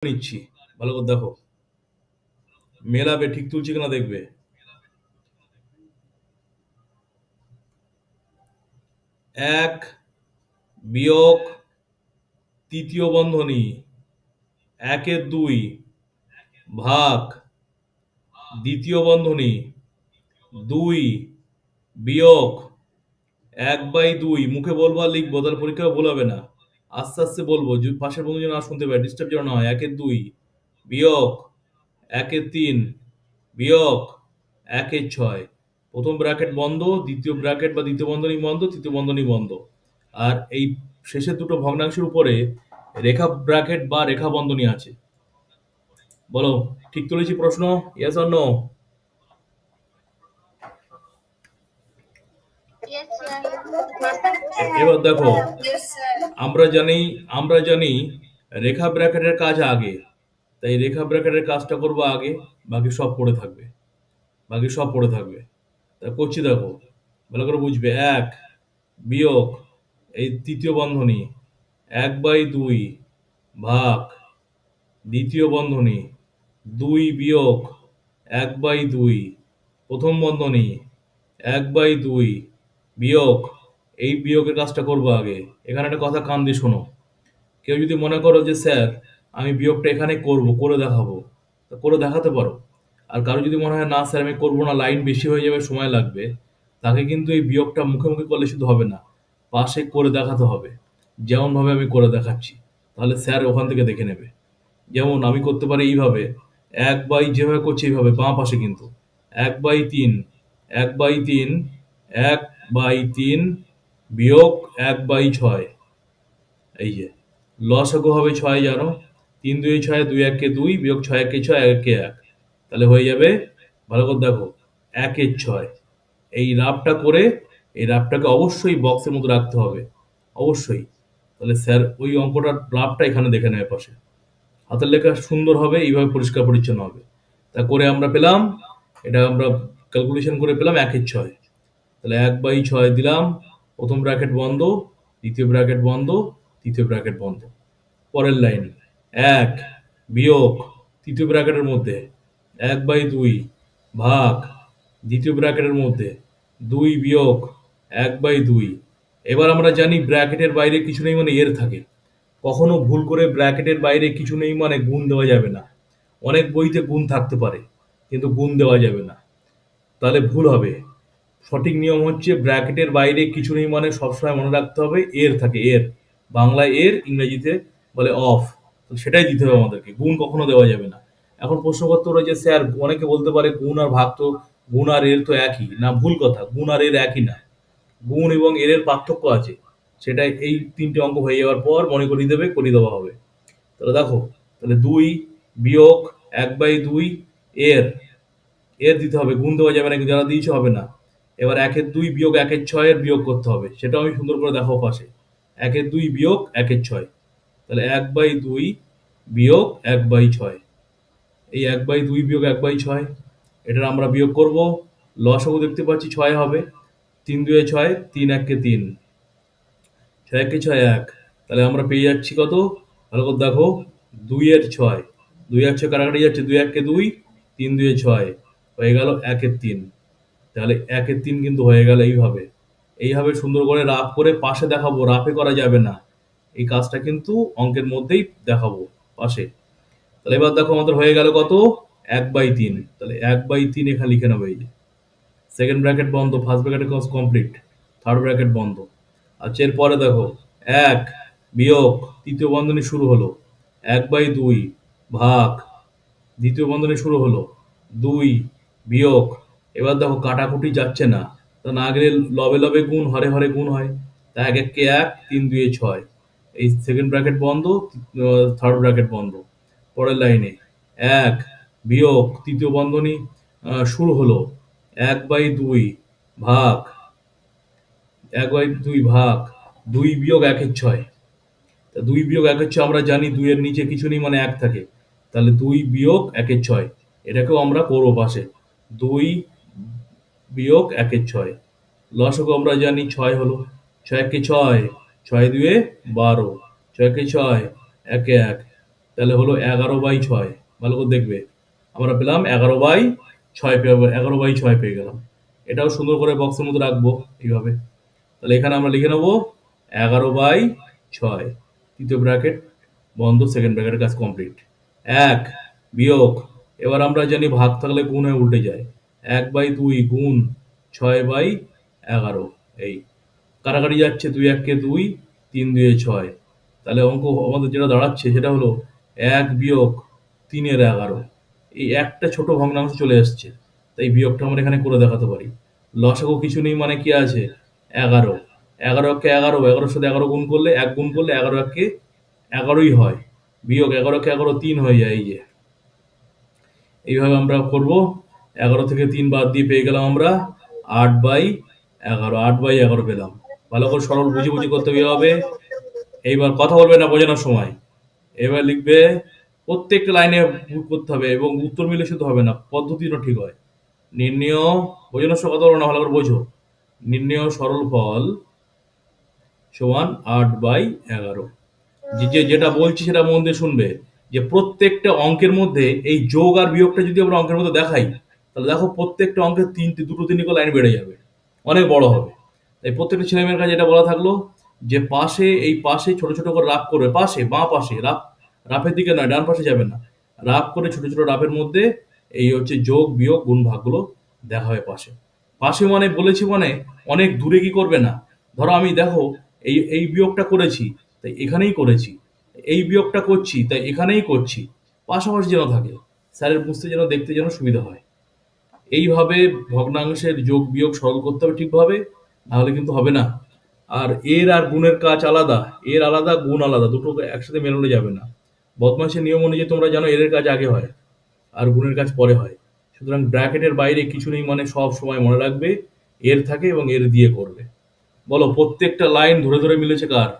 নিচ্ছি, ভালো করে দেখো। মেলাবে, ঠিক তুলছি কিনা দেখবে। ১ বিয়োগ তৃতীয় বন্ধনী ১-এর ২ ভাগ দ্বিতীয় বন্ধনী ২ বিয়োগ ১/২। মুখে বলবো আর লিখবো, তাহলে পরীক্ষায় ভুল হবে না। আস্তে আস্তে বলবো, পাশের বন্ধু যেন না শুনতে পারে, ডিস্টার্ব যেন না হয়। ১-এর ২ বিয়োগ ১-এর ৩ বিয়োগ ১-এর ৬। প্রথম ব্র্যাকেট বন্ধ, দ্বিতীয় ব্র্যাকেট বা দ্বিতীয় বন্ধনী বন্ধ, তৃতীয় বন্ধনী বন্ধ। আর এই শেষের দুটো ভগ্নাংশের উপরে রেখা ব্র্যাকেট বা রেখা বন্ধনী আছে। বলো, ঠিক তুলেছি প্রশ্ন? Yes or no? এবার দেখো, আমরা জানি রেখা ব্র্যাকেটের কাজ আগে, তাই রেখা ব্র্যাকেটের কাজটা করবো আগে, বাকি সব পড়ে থাকবে। তা করছি, দেখো ভালো করে বুঝবে। ১ বিয়োগ এই তৃতীয় বন্ধনী ১/২ ভাগ দ্বিতীয় বন্ধনী ২ বিয়োগ ১/২ প্রথম বন্ধনী ১/২ বিয়োগ, এই বিয়োগের কাজটা করবো আগে। এখানে একটা কথা কান দিয়ে শোনো। কেউ যদি মনে করো যে স্যার আমি বিয়োগটা এখানে করে দেখাবো, তা করে দেখাতে পারো। আর কারো যদি মনে হয় না স্যার আমি করবো না, লাইন বেশি হয়ে যাবে, সময় লাগবে, তাকে কিন্তু এই বিয়োগটা মুখে মুখে করলে শুধু হবে না, পাশে করে দেখাতে হবে, যেমন ভাবে আমি করে দেখাচ্ছি। তাহলে স্যার ওখান থেকে দেখে নেবে। যেমন আমি করতে পারি এইভাবে, যেভাবে করছি এইভাবে, বাঁ পাশে কিন্তু ১/৩ ১/৩ ১/৩ বিয়োগ ১/৬। এই যে লসাগু হবে ৬, জানো ৩ × ২ = ৬, ২ × ১ = ২ বিয়োগ ৬ × ১ = ৬, ১ × ১। তাহলে হয়ে যাবে, ভালো করে দেখো, ১-এর ৬। এই রাফটা করে এই রাফটাকে অবশ্যই বক্সের মধ্যে রাখতে হবে, অবশ্যই। তাহলে স্যার ওই অঙ্কটার রাফটা এখানে দেখে নেয় পাশে। হাতের লেখা সুন্দর হবে, এইভাবে পরিষ্কার পরিচ্ছন্ন হবে। তা করে আমরা পেলাম, এটা আমরা ক্যালকুলেশন করে পেলাম ১-এর ৬। তাহলে ১/৬ দিলাম, প্রথম ব্র্যাকেট বন্ধ, দ্বিতীয় ব্র্যাকেট বন্ধ, তৃতীয় ব্র্যাকেট বন্ধ। পরের লাইন ১ বিয়োগ তৃতীয় ব্র্যাকেটের মধ্যে ১/২ ভাগ দ্বিতীয় ব্র্যাকেটের মধ্যে ২ বিয়োগ ১/২। এবার আমরা জানি ব্র্যাকেটের বাইরে কিছু নেই মানে এর থাকে। কখনো ভুল করে ব্র্যাকেটের বাইরে কিছু নেই মানে গুণ দেওয়া যাবে না। অনেক বইতে গুণ থাকতে পারে, কিন্তু গুণ দেওয়া যাবে না, তাহলে ভুল হবে। সঠিক নিয়ম হচ্ছে ব্র্যাকেটের বাইরে কিছু নেই মানে সবসময় মনে রাখতে হবে এর থাকে, এর। বাংলায় এর, ইংরেজিতে বলে অফ। তো সেটাই দিতে হবে আমাদেরকে, গুণ কখনো দেওয়া যাবে না। এখন প্রশ্ন করতে পারে যে স্যার, অনেকে বলতে পারে গুণ আর ভাগ তো, গুণ আর এর তো একই না। ভুল কথা, গুণ আর এর একই না, গুণ এবং এর পার্থক্য আছে। সেটাই এই ৩টে অঙ্ক হয়ে যাওয়ার পর মনে করিয়ে দেওয়া হবে। তাহলে দেখো, তাহলে ২ বিয়োগ ১/২ এর এর দিতে হবে, গুণ দেওয়া যাবে না, কিন্তু যারা দিয়েছে হবে না। এবার ১-এর ২ বিয়োগ ১-এর ৬ এর বিয়োগ করতে হবে, সেটাও আমি সুন্দর করে দেখাবো পাশে। ১-এর ২ বিয়োগ ১-এর ৬, তাহলে ১/২ বিয়োগ ১/৬। এই ১/২ বিয়োগ ১/৬, এটার আমরা বিয়োগ করব। লসাগু দেখতে পাচ্ছি ৬ হবে, ৩ × ২ = ৬, ৩ × ১ = ৩, ৬ × ১ = ৬, ১। তাহলে আমরা পেয়ে যাচ্ছি কত, ভালো করে দেখো, ২-এর ৬। ২ আর ৬ কাটাকাটি যাচ্ছে, ২ × ১ = ২, ৩ × ২ = ৬, হয়ে গেল ১-এর ৩। তাহলে ১-এর ৩ কিন্তু হয়ে গেল এইভাবে। এইভাবে সুন্দর করে রাফ করে পাশে দেখাবো, রাফে করা যাবে না। এই কাজটা কিন্তু অঙ্কের মধ্যেই দেখাবো পাশে। তাহলে এবার দেখো আমাদের হয়ে গেল কত, ১/৩। তাহলে ১/৩ এখানে লিখে নেবো। এই যে সেকেন্ড ব্র্যাকেট বন্ধ, first bracket complete, third bracket বন্ধ। আচ্ছা, এরপরে দেখো ১ বিয়োগ তৃতীয় বন্ধনী শুরু হলো ১/২ ভাগ দ্বিতীয় বন্ধনী শুরু হলো ২ বিয়োগ, এবার দেখো কাটাকুটি যাচ্ছে না, তা না গেলে লবে লবে গুণ, হরে হরে গুণ হয়। তা ১ × ১ = ১, ৩ × ২ = ৬। এই সেকেন্ড ব্র্যাকেট বন্ধ, থার্ড ব্র্যাকেট বন্ধ। পরের লাইনে ১ বিয়োগ তৃতীয় বন্ধনী শুরু হলো ১/২ ভাগ ১/২ ভাগ ২ বিয়োগ ১-এর ৬। তা ২ বিয়োগ ১-এর ৬ আমরা জানি ২ এর নিচে কিছু নেই মানে ১ থাকে। তাহলে ২ বিয়োগ ১-এর ৬, এটাকেও আমরা করবো পাশে। ২ বিয়োগ ১-এর ৬, লসাগু আমরা জানি ৬ হলো, ৬ × ১ = ৬, ৬ × ২ = ১২, ৬ × ৬ = ১ × ১। তাহলে হলো 11/6। ভালো করে দেখবে, আমরা পেলাম 11/6 পেয়ে 11/6 পেয়ে গেলাম। এটাও সুন্দর করে বক্সের মধ্যে রাখবো এইভাবে। তাহলে এখানে আমরা লিখে নেবো 11/6, তৃতীয় ব্র্যাকেট বন্ধ, সেকেন্ড ব্র্যাকেটের কাজ কমপ্লিট। এক বিয়োগ, এবার আমরা জানি ভাগ থাকলে গুণ হয়ে উল্টে যায়, 1/2 গুণ 6/11। এই কাটাকাটি যাচ্ছে, 2 1 2, 3 2 6। তাহলে অঙ্ক আমাদের যেটা দাঁড়াচ্ছে সেটা হলো 1 বিয়োগ 3/11। এই একটা ছোট ভগ্নাংশ চলে এসছে, তাই বিয়োগটা আমরা এখানে করে দেখাতে পারি। লসাগু কিছু নেই মানে কি আছে, 11। 11 একে 11, 11-এর সাথে 11 গুণ করলে, 1 গুণ করলে 11 একে 11ই হয়, বিয়োগ 11 একে 11 3 হয়ে যায়। এই যে এইভাবে আমরা করব। 11 থেকে 3 বাদ দিয়ে পেয়ে গেলাম আমরা 8/11। 8/11 পেলাম। ভালো করে সরল বুঝে বুঝে করতে হবে। এইবার কথা বলবে না বোঝানোর সময়। এবার লিখবে, প্রত্যেকটা লাইনে করতে হবে এবং উত্তর মিলে শুধু হবে না, পদ্ধতিটা ঠিক হয়। নির্ণেয়, বোঝানোর সময় কথা বলো না, ভালো করে বোঝো। নির্ণেয় সরল ফল সমান 8/11। যেটা বলছি সেটা মন দিয়ে শুনবে, যে প্রত্যেকটা অঙ্কের মধ্যে এই যোগ আর বিয়োগটা যদি আমরা অঙ্কের মধ্যে দেখাই, তাহলে দেখো প্রত্যেকটা অঙ্কের দুটো তিনটে করে লাইন বেড়ে যাবে, অনেক বড় হবে। তাই প্রত্যেকটা ছেলেমেয়ের কাছে এটা বলা থাকলো যে পাশে, এই পাশে ছোট ছোট করে রাফ করবে, পাশে বাঁ পাশে রাফের দিকে নয়, ডান পাশে যাবে না, রাফ করে ছোট ছোট রাফের মধ্যে এই হচ্ছে যোগ বিয়োগ গুণ ভাগগুলো দেখা হয় পাশে। পাশে মানে বলেছি মানে অনেক দূরে কি করবে না। ধরো আমি দেখো এই এই বিয়োগটা করেছি, তাই এখানেই করেছি, এই বিয়োগটা করছি তাই এখানেই করছি, পাশাপাশি যেন থাকে, স্যারের বুঝতে যেন, দেখতে যেন সুবিধা হয়। এইভাবে ভগ্নাংশের যোগ বিয়োগ সরল করতে হবে ঠিকভাবে, নাহলে কিন্তু হবে না। আর এর আর গুণের কাজ আলাদা, এর আলাদা গুণ আলাদা, দুটো একসাথে মেলানো যাবে না। বদমাইশের নিয়ম অনুযায়ী তোমরা জানো এর কাজ আগে হয় আর গুণের কাজ পরে হয়। সুতরাং ব্র্যাকেটের বাইরে কিছু নেই মানে সব সময় মনে রাখবে এর থাকে এবং এর দিয়ে করবে। বলো প্রত্যেকটা লাইন ধরে ধরে মিলেছে কার?